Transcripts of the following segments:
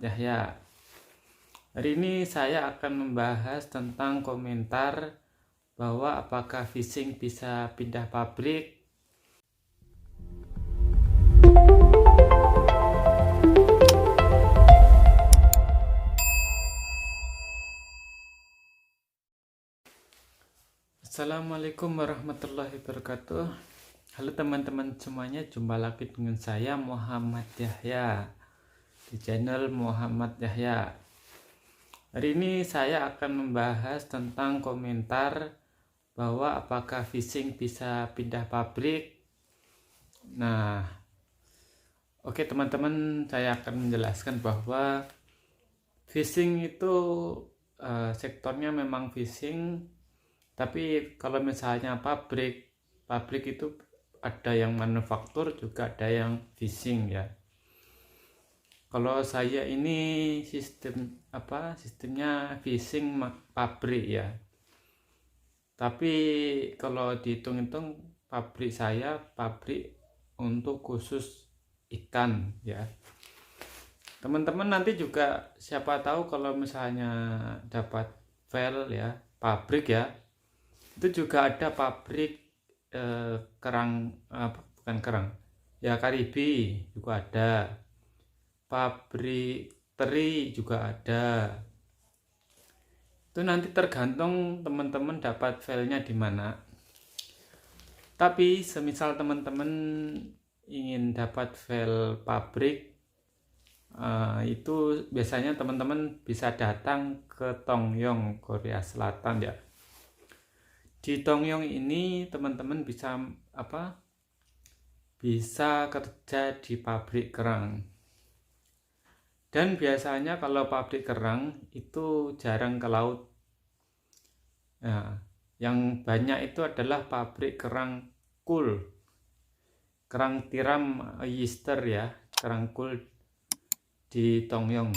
Yahya. Hari ini saya akan membahas tentang komentar bahwa apakah phishing bisa pindah pabrik. Assalamualaikum warahmatullahi wabarakatuh. Halo teman-teman semuanya, jumpa lagi dengan saya Muhammad Yahya di channel Muhammad Yahya. Hari ini saya akan membahas tentang komentar bahwa apakah phishing bisa pindah pabrik. Nah, oke teman-teman, saya akan menjelaskan bahwa phishing itu sektornya memang phishing, tapi kalau misalnya pabrik itu ada yang manufaktur, juga ada yang phishing ya. Kalau saya ini sistemnya phishing pabrik ya. Tapi kalau dihitung-hitung pabrik saya pabrik untuk khusus ikan ya. Teman-teman nanti juga siapa tahu kalau misalnya dapat file ya pabrik ya, itu juga ada pabrik bukan kerang ya, Karibi juga ada, pabrik teri juga ada. Itu nanti tergantung teman-teman dapat filenya di mana. Tapi semisal teman-teman ingin dapat file pabrik, itu biasanya teman-teman bisa datang ke Tongyong, Korea Selatan ya. Di Tongyong ini teman-teman bisa kerja di pabrik kerang. Dan biasanya kalau pabrik kerang itu jarang ke laut. Nah, yang banyak itu adalah pabrik kerang kul, kerang tiram oyster ya, kerang kul di Tongyong.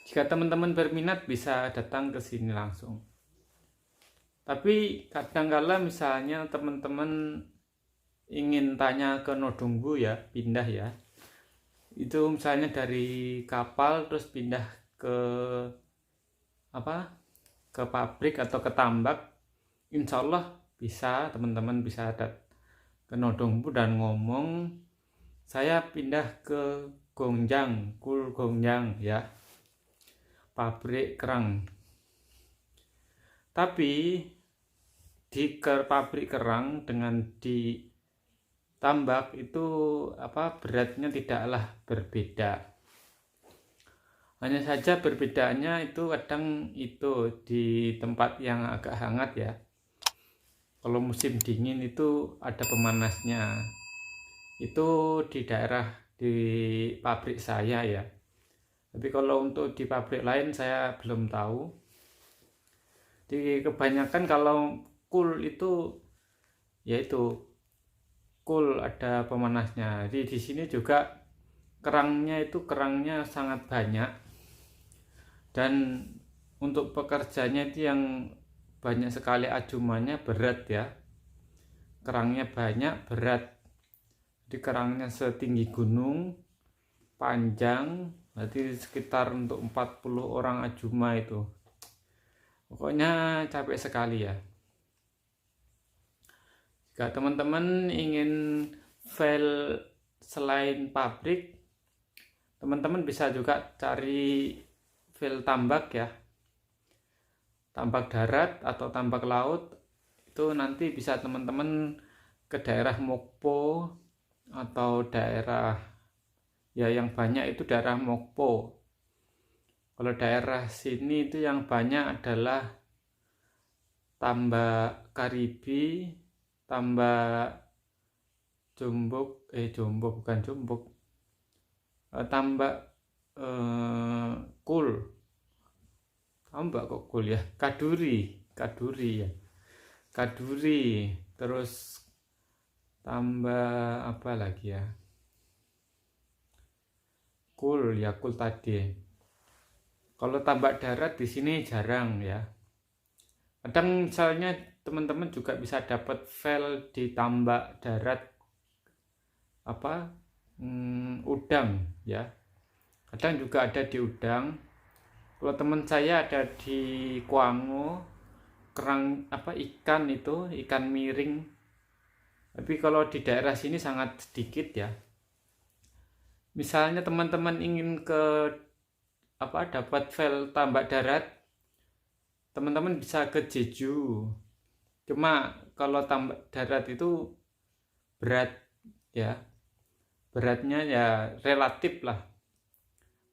Jika teman-teman berminat bisa datang ke sini langsung. Tapi kadang-kala misalnya teman-teman ingin tanya ke Nodongbu ya, pindah ya. Itu misalnya dari kapal terus pindah ke ke pabrik atau ke tambak, insya Allah bisa, teman-teman bisa ke Nodongbu dan ngomong saya pindah ke Gongjang, Kul Gongjang ya, pabrik kerang. Tapi di pabrik kerang dengan di tambak itu beratnya tidaklah berbeda. Hanya saja perbedaannya itu kadang itu di tempat yang agak hangat ya. Kalau musim dingin itu ada pemanasnya. Itu di daerah di pabrik saya ya. Tapi kalau untuk di pabrik lain saya belum tahu. Di kebanyakan kalau kul itu yaitu kul ada pemanasnya. Jadi di sini juga kerangnya sangat banyak. Dan untuk pekerjanya itu yang banyak sekali ajumannya, berat ya. Kerangnya banyak, berat. Jadi kerangnya setinggi gunung, panjang, berarti sekitar untuk 40 orang ajuma itu. Pokoknya capek sekali ya. Jika teman-teman ingin file selain pabrik, teman-teman bisa juga cari file tambak ya, tambak darat atau tambak laut. Itu nanti bisa teman-teman ke daerah Mokpo atau daerah ya, yang banyak itu daerah Mokpo. Kalau daerah sini itu yang banyak adalah tambak Karibi, tambak Jombok, tambak kul, tambak kok kul ya, kaduri ya, kaduri, terus tambah apa lagi ya, kul tadi. Kalau tambak darat di sini jarang ya. Kadang misalnya teman-teman juga bisa dapat file di tambak darat udang ya. kadang juga ada di Udang. Kalau teman saya ada di Kuango, kerang ikan itu ikan miring. Tapi kalau di daerah sini sangat sedikit ya. Misalnya teman-teman ingin dapat file tambak darat, teman-teman bisa ke Jeju. Cuma kalau tambak darat itu berat ya, beratnya ya relatif lah.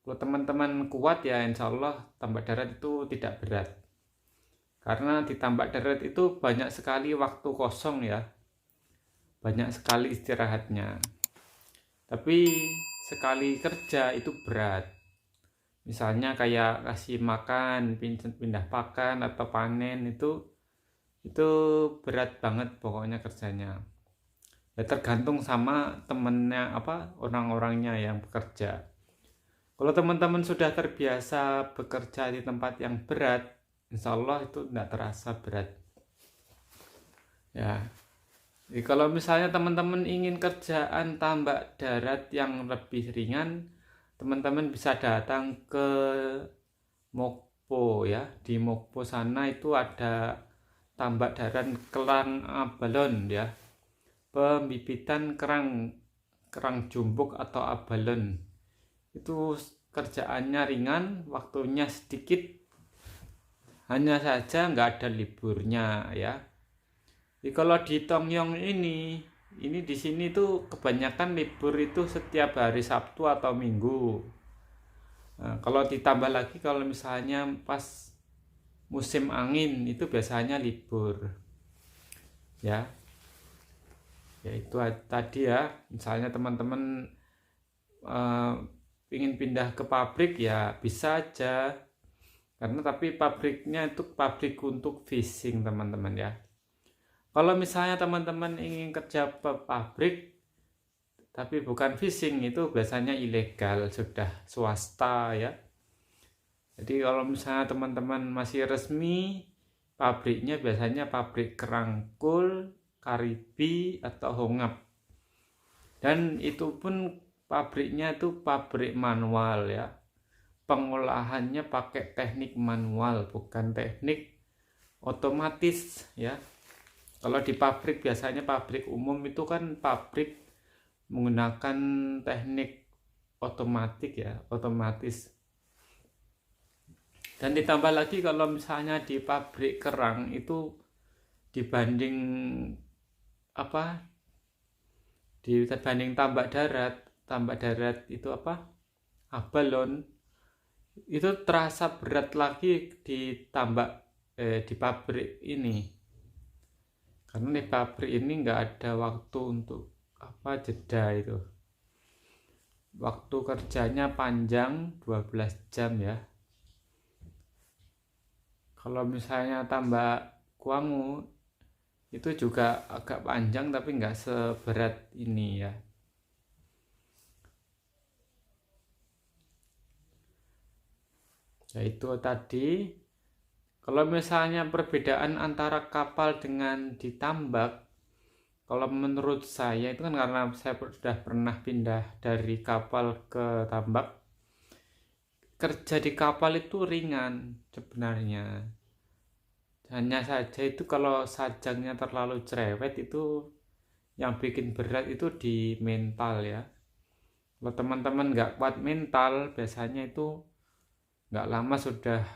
Kalau teman-teman kuat ya insya Allah tambak darat itu tidak berat. Karena di tambak darat itu banyak sekali waktu kosong ya, banyak sekali istirahatnya. Tapi sekali kerja itu berat. Misalnya kayak kasih makan, pindah pakan atau panen itu berat banget pokoknya kerjanya. Ya tergantung sama temennya orang-orangnya yang bekerja. Kalau teman-teman sudah terbiasa bekerja di tempat yang berat, insya Allah itu tidak terasa berat. Ya, jadi kalau misalnya teman-teman ingin kerjaan tambak darat yang lebih ringan, teman-teman bisa datang ke Mokpo ya. Di Mokpo sana itu ada tambak darat kerang abalon ya. Pembibitan kerang jumbuk atau abalon. Itu kerjaannya ringan, waktunya sedikit, hanya saja nggak ada liburnya ya. Jadi kalau di Tongyong ini di sini tuh kebanyakan libur itu setiap hari Sabtu atau Minggu. Nah, kalau ditambah lagi kalau misalnya pas musim angin itu biasanya libur ya. Ya itu tadi ya, misalnya teman-teman ingin pindah ke pabrik ya bisa aja, karena tapi pabriknya itu pabrik untuk fishing teman-teman ya. Kalau misalnya teman-teman ingin kerja ke pabrik tapi bukan fishing, itu biasanya ilegal, sudah swasta ya. Jadi kalau misalnya teman-teman masih resmi, pabriknya biasanya pabrik kerang kul, karibi atau hongap, dan itu pun pabriknya itu pabrik manual ya, pengolahannya pakai teknik manual bukan teknik otomatis ya. Kalau di pabrik biasanya pabrik umum itu kan pabrik menggunakan teknik otomatis. Dan ditambah lagi kalau misalnya di pabrik kerang itu dibanding tambak darat itu abalon itu terasa berat lagi di pabrik ini, karena di pabrik ini nggak ada waktu untuk jeda. Itu waktu kerjanya panjang 12 jam ya. Kalau misalnya tambak Kuango itu juga agak panjang tapi nggak seberat ini ya. Ya itu tadi, kalau misalnya perbedaan antara kapal dengan ditambak, kalau menurut saya itu kan karena saya sudah pernah pindah dari kapal ke tambak, kerja di kapal itu ringan sebenarnya. Hanya saja itu kalau sajangnya terlalu cerewet, itu yang bikin berat itu di mental ya. Kalau teman-teman nggak kuat mental, biasanya itu nggak lama sudah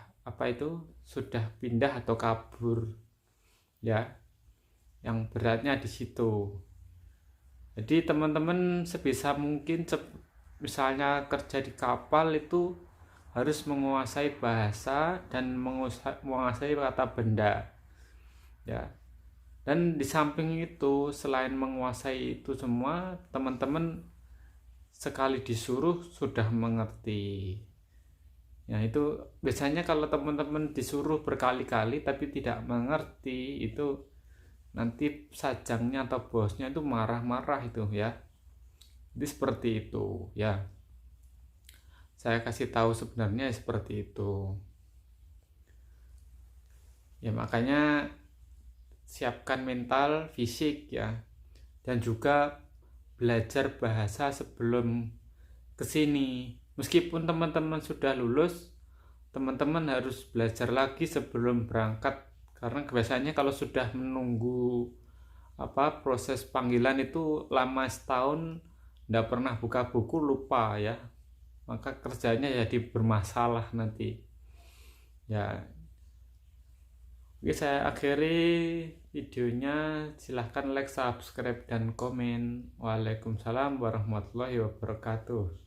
pindah atau kabur ya. Yang beratnya di situ. Jadi teman-teman sebisa mungkin misalnya kerja di kapal itu harus menguasai bahasa dan menguasai kata benda ya. Dan di samping itu, selain menguasai itu semua, teman-teman sekali disuruh sudah mengerti. Ya itu biasanya kalau teman-teman disuruh berkali-kali tapi tidak mengerti, itu nanti sajangnya atau bosnya itu marah-marah itu ya. Jadi seperti itu ya. Saya kasih tahu sebenarnya seperti itu. Ya makanya siapkan mental, fisik ya. Dan juga belajar bahasa sebelum kesini. Meskipun teman-teman sudah lulus, teman-teman harus belajar lagi sebelum berangkat, karena biasanya kalau sudah menunggu proses panggilan itu lama setahun, nggak pernah buka buku, lupa ya, maka kerjanya jadi bermasalah nanti ya. Oke, saya akhiri videonya. Silahkan like, subscribe, dan komen. Waalaikumsalam warahmatullahi wabarakatuh.